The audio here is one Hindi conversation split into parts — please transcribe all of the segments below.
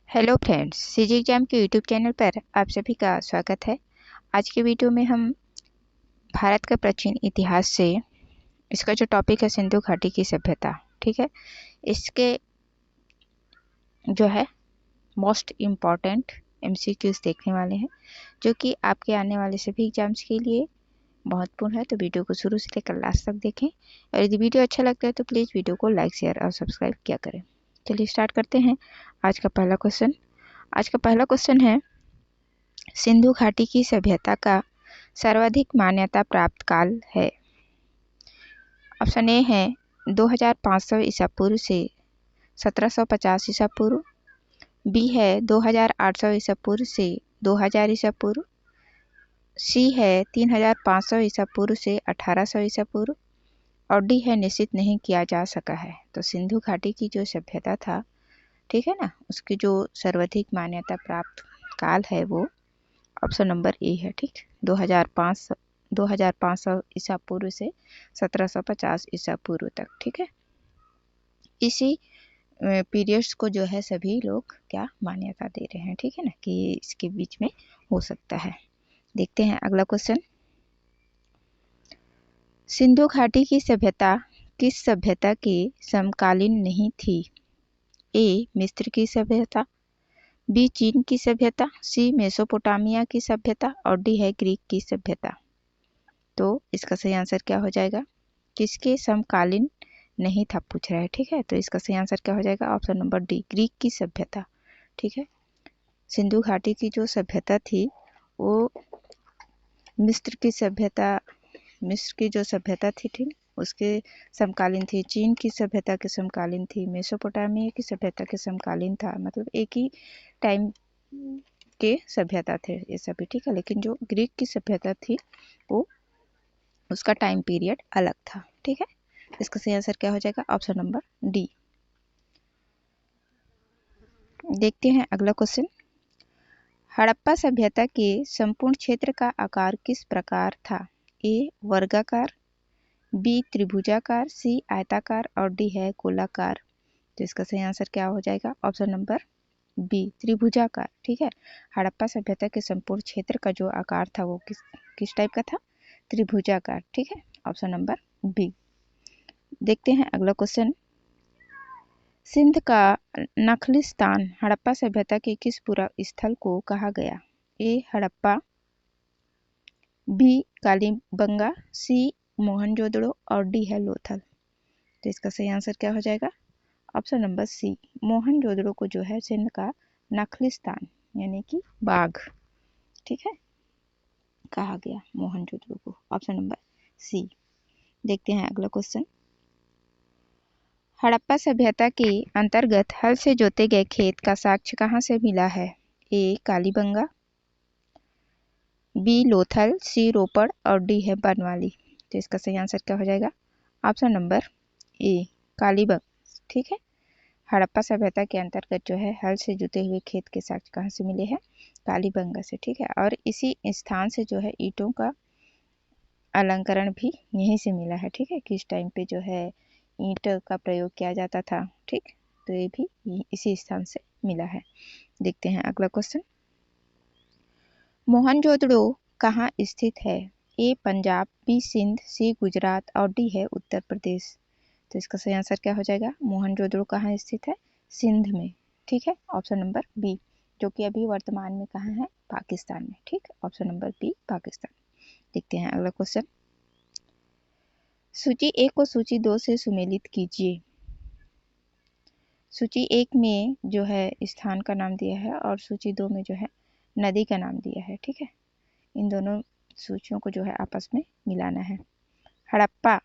हेलो फ्रेंड्स, सीजी एग्जाम के यूट्यूब चैनल पर आप सभी का स्वागत है। आज की वीडियो में हम भारत का प्राचीन इतिहास से इसका जो टॉपिक है सिंधु घाटी की सभ्यता, ठीक है, इसके जो है मोस्ट इम्पॉर्टेंट एमसीक्यूज देखने वाले हैं जो कि आपके आने वाले सभी एग्जाम्स के लिए महत्वपूर्ण है। तो वीडियो को शुरू से लेकर लास्ट तक देखें और यदि वीडियो अच्छा लगता है तो प्लीज़ वीडियो को लाइक, शेयर और सब्सक्राइब किया करें। चलिए स्टार्ट करते हैं। आज का पहला क्वेश्चन है, सिंधु घाटी की सभ्यता का सर्वाधिक मान्यता प्राप्त काल है। ऑप्शन ए है 2500 ईसा पूर्व से 1750 ईसा पूर्व, बी है 2800 ईसा पूर्व से 2000 ईसा पूर्व, सी है 3500 ईसा पूर्व से 1800 ईसा पूर्व और डी है निश्चित नहीं किया जा सका है। तो सिंधु घाटी की जो सभ्यता था, ठीक है ना, उसकी जो सर्वाधिक मान्यता प्राप्त काल है वो ऑप्शन नंबर ए है। ठीक, 2500 ईसा पूर्व से 1750 ईसा पूर्व तक। ठीक है, इसी पीरियड्स को जो है सभी लोग क्या मान्यता दे रहे हैं, ठीक है ना, कि इसके बीच में हो सकता है। देखते हैं अगला क्वेश्चन। सिंधु घाटी की सभ्यता किस सभ्यता के समकालीन नहीं थी? ए मिस्र की सभ्यता, बी चीन की सभ्यता, सी मेसोपोटामिया की सभ्यता और डी है ग्रीक की सभ्यता। तो इसका सही आंसर क्या हो जाएगा? किसके समकालीन नहीं था पूछ रहा है, ठीक है, तो इसका सही आंसर क्या हो जाएगा? ऑप्शन नंबर डी, ग्रीक की सभ्यता। ठीक है, सिंधु घाटी की जो सभ्यता थी वो मिस्र की जो सभ्यता थी, ठीक, उसके समकालीन थी। चीन की सभ्यता के समकालीन थी। मेसोपोटामिया की सभ्यता के समकालीन था। मतलब एक ही टाइम के सभ्यता थे ये सभी, ठीक है, लेकिन जो ग्रीक की सभ्यता थी वो उसका टाइम पीरियड अलग था। ठीक है, इसका सही आंसर क्या हो जाएगा? Option number D. देखते हैं अगला क्वेश्चन। हड़प्पा सभ्यता के संपूर्ण क्षेत्र का आकार किस प्रकार था? ए वर्गाकार, बी त्रिभुजाकार, सी आयताकार और डी है गोलाकार। तो इसका सही आंसर क्या हो जाएगा? ऑप्शन नंबर बी, त्रिभुजाकार। ठीक है, हड़प्पा सभ्यता के संपूर्ण क्षेत्र का जो आकार था वो किस टाइप का था? त्रिभुजाकार। ठीक है, ऑप्शन नंबर बी। देखते हैं अगला क्वेश्चन। सिंध का नखलिस्तान हड़प्पा सभ्यता के किस पूर्व स्थल को कहा गया? ए हड़प्पा, बी कालीबंगा, सी मोहनजोदड़ो और डी है लोथल। तो इसका सही आंसर क्या हो जाएगा? ऑप्शन नंबर सी, मोहनजोदड़ो को जो है सिंध का नखलिस्तान यानी कि बाघ, ठीक है, कहा गया मोहनजोदड़ो को। Option number C. देखते हैं अगला क्वेश्चन। हड़प्पा सभ्यता के अंतर्गत हल से जोते गए खेत का साक्ष्य कहाँ से मिला है? ए कालीबंगा, बी लोथल, सी रोपड़ और डी है बनवाली। तो इसका सही आंसर क्या हो जाएगा? Option number A Kalibangan. ठीक है, हड़प्पा सभ्यता के अंतर्गत जो है हल से जुते हुए खेत के साक्ष्य कहाँ से मिले हैं? कालीबंगा से। ठीक है, और इसी स्थान से जो है ईंटों का अलंकरण भी यहीं से मिला है। ठीक है, किस टाइम पे जो है ईंट का प्रयोग किया जाता था, ठीक, तो ये भी इसी स्थान से मिला है। देखते हैं अगला क्वेश्चन। मोहनजोदड़ो कहाँ स्थित है? ए पंजाब, बी सिंध, सी गुजरात और डी है उत्तर प्रदेश। तो इसका सही आंसर क्या हो जाएगा? मोहनजोदड़ो कहाँ स्थित है? सिंध में। ठीक है, ऑप्शन नंबर बी, जो कि अभी वर्तमान में कहाँ है? पाकिस्तान में। ठीक, ऑप्शन नंबर बी पाकिस्तान। देखते हैं अगला क्वेश्चन। सूची 1 को सूची 2 से सुमेलित कीजिए। सूची 1 में जो है स्थान का नाम दिया है और सूची 2 में जो है नदी का नाम दिया है। ठीक है, इन दोनों सूचियों को जो है आपस में मिलाना है। हड़प्पा,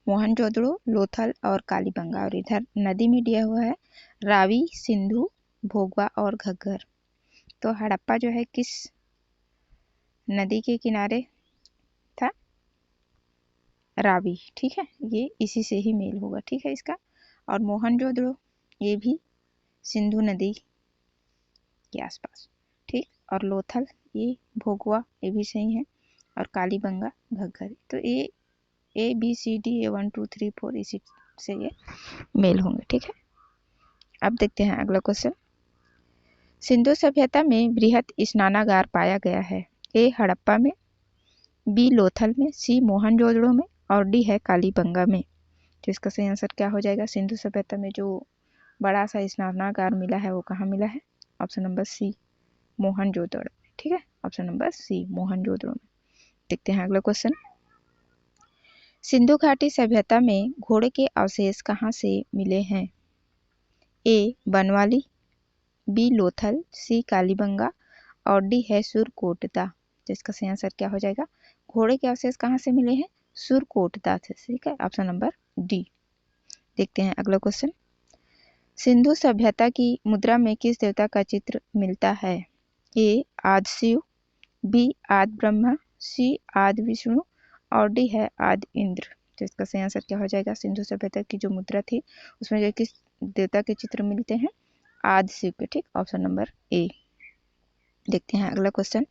मोहनजोदड़ो, लोथल और कालीबंगा, और इधर नदी में दिया हुआ है रावी, सिंधु, भोगवा और घग्गर। तो हड़प्पा जो है किस नदी के किनारे था? रावी। ठीक है, ये इसी से ही मेल होगा। ठीक है इसका। और मोहनजोदड़ो ये भी सिंधु नदी के आसपास। ठीक, और लोथल ये भोगवा ये भी सही है, और कालीबंगा घग्गर। तो ये A B C D A 1 2 3 4 इसी से ये मेल होंगे। ठीक है, अब देखते हैं अगला क्वेश्चन। सिंधु सभ्यता में बृहत स्नानागार पाया गया है। ए हड़प्पा में, बी लोथल में, सी मोहनजोदड़ो में और डी है कालीबंगा में। तो इसका सही आंसर क्या हो जाएगा? सिंधु सभ्यता में जो बड़ा सा स्नानागार मिला है वो कहाँ मिला है? Option number C, Mohenjodaro. ठीक है, ऑप्शन नंबर सी, मोहनजोदड़ो में। देखते हैं अगला क्वेश्चन। सिंधु घाटी सभ्यता में घोड़े के अवशेष कहाँ से मिले हैं? ए बनवाली, बी लोथल, सी कालीबंगा और डी है सुरकोटदा। तो इसका सही आंसर क्या हो जाएगा? घोड़े के अवशेष कहाँ से मिले हैं? सुरकोटदा से। ठीक है, ऑप्शन नंबर डी। देखते हैं अगला क्वेश्चन। सिंधु सभ्यता की मुद्रा में किस देवता का चित्र मिलता है? ए आदि शिव, बी आदि ब्रह्मा, सी आदि विष्णु और डी है आदि इंद्र। तो इसका सही आंसर क्या हो जाएगा? सिंधु सभ्यता की जो मुद्रा थी उसमें जो किस देवता के चित्र मिलते हैं? आदि शिव के। ठीक, ऑप्शन नंबर ए। देखते हैं अगला क्वेश्चन।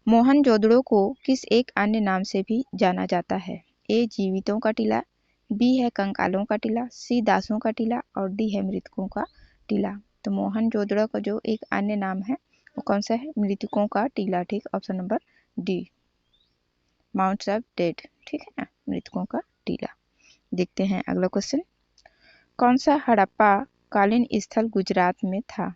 मोहनजोदड़ो को किस एक अन्य नाम से भी जाना जाता है? ए जीवितों का टीला, बी है कंकालों का टीला, सी दासों का टीला और डी है मृतकों का टीला। तो मोहनजोदड़ो का जो एक अन्य नाम है वो कौन सा है? मृतकों का टीला। ठीक, option number D, mounts of dead. ठीक है ना, मृतकों का टीला। देखते हैं अगला क्वेश्चन। कौन सा हड़प्पा कालीन स्थल गुजरात में था?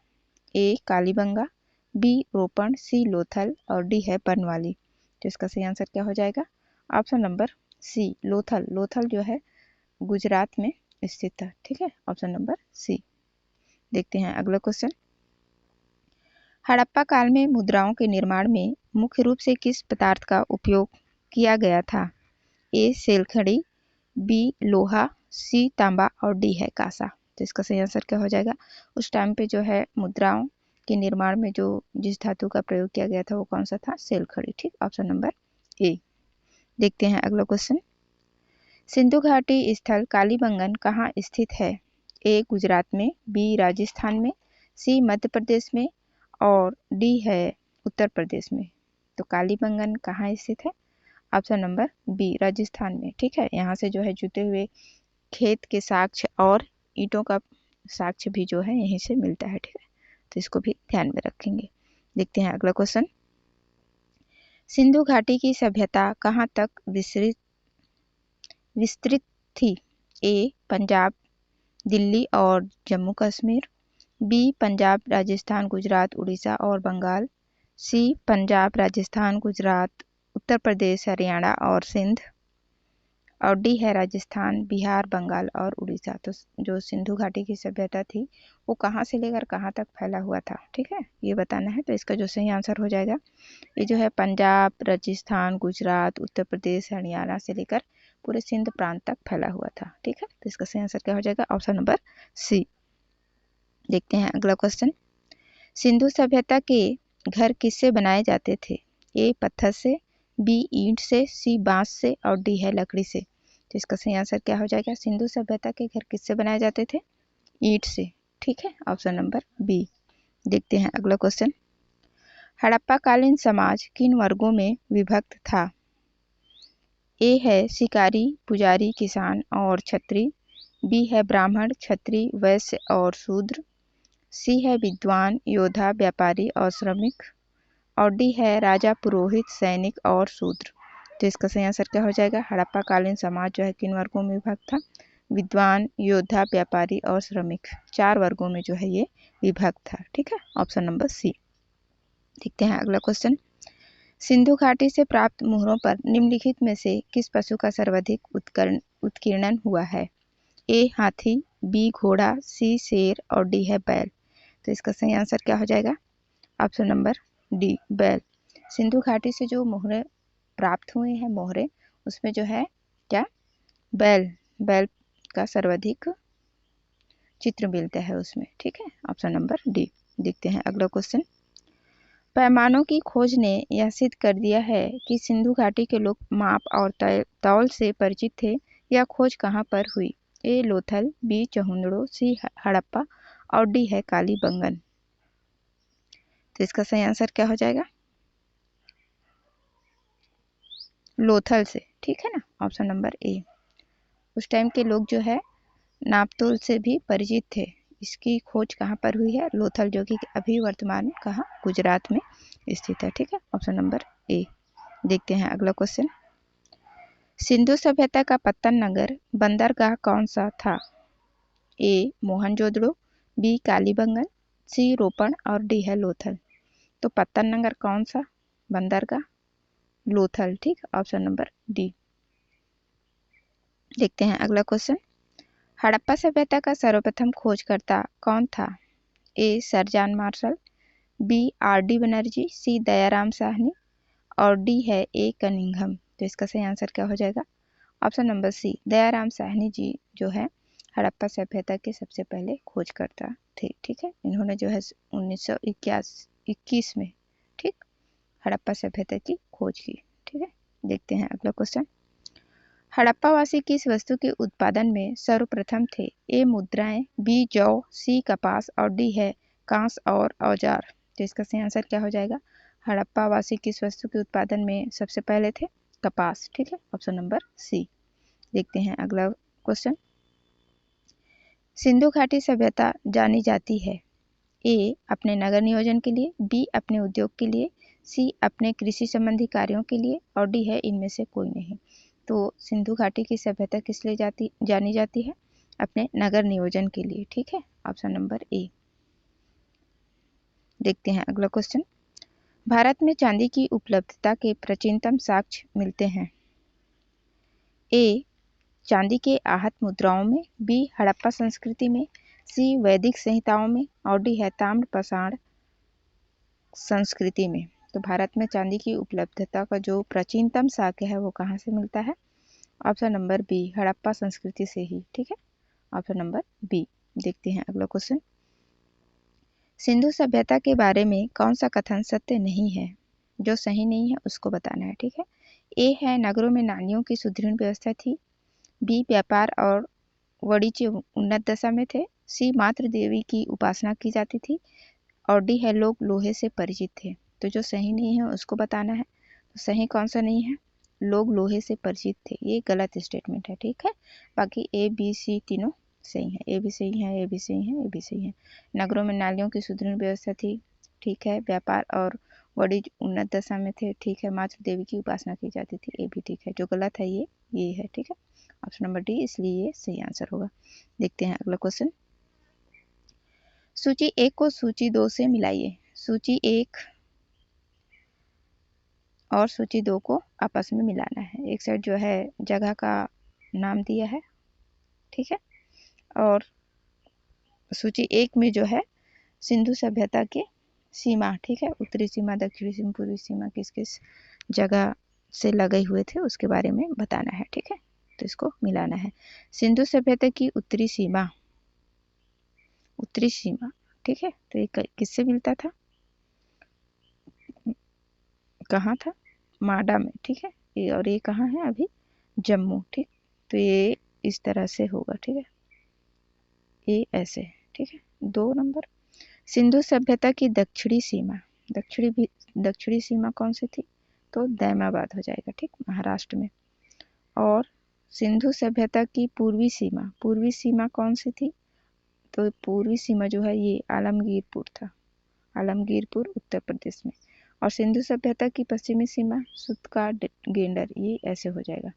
ए कालीबंगा, बी रोपण, सी लोथल और डी है बनवाली। तो इसका सही आंसर क्या हो जाएगा? Option number C, Lothal. Lothal जो है गुजरात में स्थित है। ठीक है, ऑप्शन नंबर सी। देखते हैं अगला क्वेश्चन। हड़प्पा काल में मुद्राओं के निर्माण में मुख्य रूप से किस पदार्थ का उपयोग किया गया था? ए सेलखड़ी, बी लोहा, सी तांबा और डी है कांसा। तो इसका सही आंसर क्या हो जाएगा? उस टाइम पे जो है मुद्राओं के निर्माण में जो जिस धातु का प्रयोग किया गया था वो कौन सा था? सेलखड़ी। ठीक, ऑप्शन नंबर ए। देखते हैं अगला क्वेश्चन। सिंधु घाटी स्थल कालीबंगन कहाँ स्थित है? ए गुजरात में, बी राजस्थान में, सी मध्य प्रदेश में और डी है उत्तर प्रदेश में। तो कालीबंगन कहाँ स्थित है? ऑप्शन नंबर बी, राजस्थान में। ठीक है, यहाँ से जो है जुटे हुए खेत के साक्ष्य और ईंटों का साक्ष्य भी जो है यहीं से मिलता है। ठीक है, तो इसको भी ध्यान में रखेंगे। देखते हैं अगला क्वेश्चन। सिंधु घाटी की सभ्यता कहाँ तक विस्तृत थी? ए पंजाब, दिल्ली और जम्मू कश्मीर, बी पंजाब, राजस्थान, गुजरात, उड़ीसा और बंगाल, सी पंजाब, राजस्थान, गुजरात, उत्तर प्रदेश, हरियाणा और सिंध और डी है राजस्थान, बिहार, बंगाल और उड़ीसा। तो जो सिंधु घाटी की सभ्यता थी वो कहाँ से लेकर कहाँ तक फैला हुआ था? ठीक है, ये बताना है। तो इसका जो सही आंसर हो जाएगा ये जो है पंजाब, राजस्थान, गुजरात, उत्तर प्रदेश, हरियाणा से लेकर पूरे सिंध प्रांत तक फैला हुआ था। ठीक है, तो इसका सही आंसर क्या हो जाएगा? Option number C. देखते हैं अगला क्वेश्चन। सिंधु सभ्यता के घर किससे बनाए जाते थे? ए पत्थर से, बी ईंट से, सी बांस से और डी है लकड़ी से। तो इसका सही आंसर क्या हो जाएगा? सिंधु सभ्यता के घर किससे बनाए जाते थे? ईंट से। ठीक है, ऑप्शन नंबर बी। देखते हैं अगला क्वेश्चन। हड़प्पा कालीन समाज किन वर्गों में विभक्त था? ए है शिकारी, पुजारी, किसान और छत्री, बी है ब्राह्मण, क्षत्रिय, वैश्य और शूद्र, सी है विद्वान, योद्धा, व्यापारी और श्रमिक और डी है राजा, पुरोहित, सैनिक और शूद्र। तो इसका सही आंसर क्या हो जाएगा? हड़प्पा कालीन समाज जो है किन वर्गों में विभक्त था? विद्वान, योद्धा, व्यापारी और श्रमिक, 4 वर्गों में जो है ये विभक्त था। ठीक है, ऑप्शन नंबर सी। देखते हैं अगला क्वेश्चन। सिंधु घाटी से प्राप्त मोहरों पर निम्नलिखित में से किस पशु का सर्वाधिक उत्कीर्णन हुआ है? ए हाथी, बी घोड़ा, सी शेर और डी है बैल। तो इसका सही आंसर क्या हो जाएगा? ऑप्शन नंबर डी, बैल। सिंधु घाटी से जो मोहरे प्राप्त हुए हैं मोहरे, उसमें जो है क्या? बैल। बैल का सर्वाधिक चित्र मिलता है उसमें। ठीक है, ऑप्शन नंबर डी। देखते हैं अगला क्वेश्चन। पैमानों की खोज ने यह सिद्ध कर दिया है कि सिंधु घाटी के लोग माप और तौल से परिचित थे। यह खोज कहाँ पर हुई? ए लोथल, बी चहुंदड़ो, सी हड़प्पा और डी है कालीबंगन। तो इसका सही आंसर क्या हो जाएगा? लोथल से। ठीक है ना, ऑप्शन नंबर ए। उस टाइम के लोग जो है नापतोल से भी परिचित थे, इसकी खोज कहाँ पर हुई है? लोथल, जो कि अभी वर्तमान कहाँ? गुजरात में स्थित है। ठीक है, ऑप्शन नंबर ए। देखते हैं अगला क्वेश्चन। सिंधु सभ्यता का पत्तन नगर बंदरगाह कौन सा था? ए मोहनजोदड़ो, बी कालीबंगन, सी रोपण और डी है लोथल। तो पत्तन नगर कौन सा बंदरगाह? लोथल। ठीक, ऑप्शन नंबर डी। देखते हैं अगला क्वेश्चन। हड़प्पा सभ्यता का सर्वप्रथम खोजकर्ता कौन था? A sir John Marshall, B R D Banerjee, C Dayaram Sahni और डी है ए कनिंघम। तो इसका सही आंसर क्या हो जाएगा? Option number C, Dayaram Sahni ji जो है हड़प्पा सभ्यता के सबसे पहले खोजकर्ता थे। ठीक है, इन्होंने जो है 1921 में, ठीक, हड़प्पा सभ्यता की खोज की। ठीक है, देखते हैं अगला क्वेश्चन। हड़प्पावासी किस वस्तु के उत्पादन में सर्वप्रथम थे? ए मुद्राएं, बी जौ, सी कपास और डी है कांस और औजार। तो इसका सही आंसर क्या हो जाएगा? हड़प्पावासी किस वस्तु के उत्पादन में सबसे पहले थे? कपास। ठीक है, ऑप्शन नंबर सी। देखते हैं अगला क्वेश्चन। सिंधु घाटी सभ्यता जानी जाती है ए अपने नगर नियोजन के लिए, बी अपने उद्योग के लिए, सी अपने कृषि संबंधी कार्यों के लिए और डी है इनमें से कोई नहीं। तो सिंधु घाटी की सभ्यता किस लिए जानी जाती है? अपने नगर नियोजन के लिए। ठीक है, ऑप्शन नंबर ए। देखते हैं अगला क्वेश्चन। भारत में चांदी की उपलब्धता के प्राचीनतम साक्ष्य मिलते हैं। ए चांदी के आहत मुद्राओं में, बी हड़प्पा संस्कृति में, सी वैदिक संहिताओं में और डी है ताम्र पाषाण संस्कृति में। तो भारत में चांदी की उपलब्धता का जो प्राचीनतम साक्ष्य है वो कहाँ से मिलता है? ऑप्शन नंबर बी, हड़प्पा संस्कृति से ही। ठीक है, ऑप्शन नंबर बी। देखते हैं अगला क्वेश्चन। सिंधु सभ्यता के बारे में कौन सा कथन सत्य नहीं है? जो सही नहीं है उसको बताना है। ठीक है, ए है नगरों में नालियों की सुदृढ़ व्यवस्था थी, बी व्यापार और वाणिज्य उन्नत दशा में थे, सी मातृ देवी की उपासना की जाती थी और डी है लोग लोहे से परिचित थे। तो जो सही नहीं है उसको बताना है। तो सही कौन सा नहीं है? लोग लोहे से परिचित थे, ये गलत स्टेटमेंट है। ठीक है, बाकी ए बी सी तीनों सही है। ए भी सही है, ए भी सही है, ए भी सही है। नगरों में नालियों की सुदृढ़ व्यवस्था थी, ठीक है। व्यापार और वाणिज्य उन्नत दशा में थे, ठीक है। मातृ देवी की उपासना की जाती थी, ये भी ठीक है। जो गलत है ये है। ठीक है, ऑप्शन नंबर डी, इसलिए ये सही आंसर होगा। देखते हैं अगला क्वेश्चन। सूची 1 को सूची 2 से मिलाइए। सूची 1 और सूची 2 को आपस में मिलाना है। एक साइड जो है जगह का नाम दिया है, ठीक है, और सूची 1 में जो है सिंधु सभ्यता की सीमा, ठीक है, उत्तरी सीमा, दक्षिणी सीमा, पूर्वी सीमा किस किस जगह से लगे हुए थे उसके बारे में बताना है। ठीक है, तो इसको मिलाना है। सिंधु सभ्यता की उत्तरी सीमा, ठीक है, तो ये किससे मिलता था? कहाँ था? माडा में, ठीक है। ये और ये कहाँ है? अभी जम्मू, ठीक। तो ये इस तरह से होगा, ठीक है, ये ऐसे, ठीक है। 2 नंबर, सिंधु सभ्यता की दक्षिणी सीमा, दक्षिणी सीमा कौन सी थी? तो दैमाबाद हो जाएगा, ठीक, महाराष्ट्र में। और सिंधु सभ्यता की पूर्वी सीमा कौन सी थी? तो पूर्वी सीमा जो है ये आलमगीरपुर था, आलमगीरपुर उत्तर प्रदेश में। और सिंधु सभ्यता की पश्चिमी सीमा सुतका गेंडर, ये ऐसे हो जाएगा।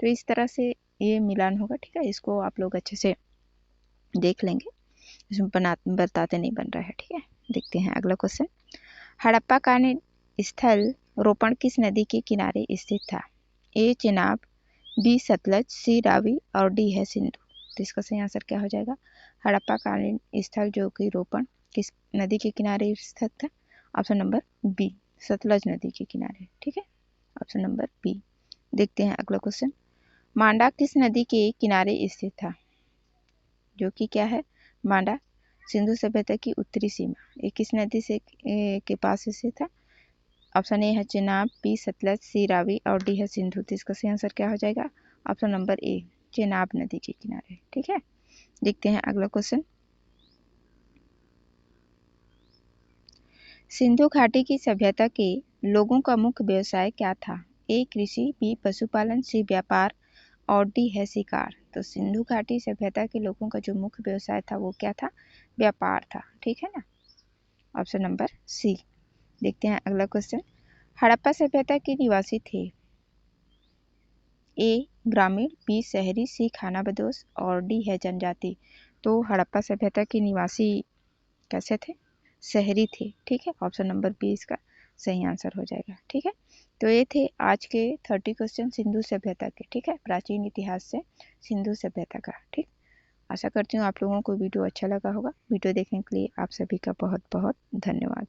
तो इस तरह से ये मिलान होगा, ठीक है। इसको आप लोग अच्छे से देख लेंगे, इसमें बताते नहीं बन रहा है, ठीक है। देखते हैं अगला क्वेश्चन। हड़प्पा का स्थल रोपण किस नदी के किनारे स्थित था? ए चेनाब, बी सतलज, सी रावी और डी है सिंधु। तो इसका सही आंसर क्या हो जाएगा? हड़प्पा कालीन स्थल जो कि रोपण किस नदी के किनारे स्थित था? ऑप्शन नंबर बी, सतलज नदी के किनारे, ठीक है, ऑप्शन नंबर बी। देखते हैं अगला क्वेश्चन। मांडा किस नदी के किनारे स्थित था? जो कि क्या है? मांडा सिंधु सभ्यता की उत्तरी सीमा, ये किस नदी से के पास स्थित था? ऑप्शन ए है चेनाब, बी सतलज, सी रावी और डी है सिंधु। तो इसका सही आंसर क्या हो जाएगा? ऑप्शन नंबर ए, चेनाब नदी के किनारे, ठीक है। देखते हैं अगला क्वेश्चन। सिंधु घाटी की सभ्यता के लोगों का मुख्य व्यवसाय क्या था? ए कृषि, बी पशुपालन, सी व्यापार और डी है शिकार। तो सिंधु घाटी सभ्यता के लोगों का जो मुख्य व्यवसाय था वो क्या था? व्यापार था। ठीक है ना, ऑप्शन नंबर सी। देखते हैं अगला क्वेश्चन। हड़प्पा सभ्यता के निवासी थे। ए ग्रामीण, बी शहरी, सी खानाबदोश और डी है जनजाति। तो हड़प्पा सभ्यता के निवासी कैसे थे? शहरी थे। ठीक है, ऑप्शन नंबर बी इसका सही आंसर हो जाएगा। ठीक है, तो ये थे आज के 30 क्वेश्चन सिंधु सभ्यता के। ठीक है, प्राचीन इतिहास से सिंधु सभ्यता का। ठीक, आशा करती हूँ आप लोगों को वीडियो अच्छा लगा होगा। वीडियो देखने के लिए आप सभी का बहुत बहुत धन्यवाद।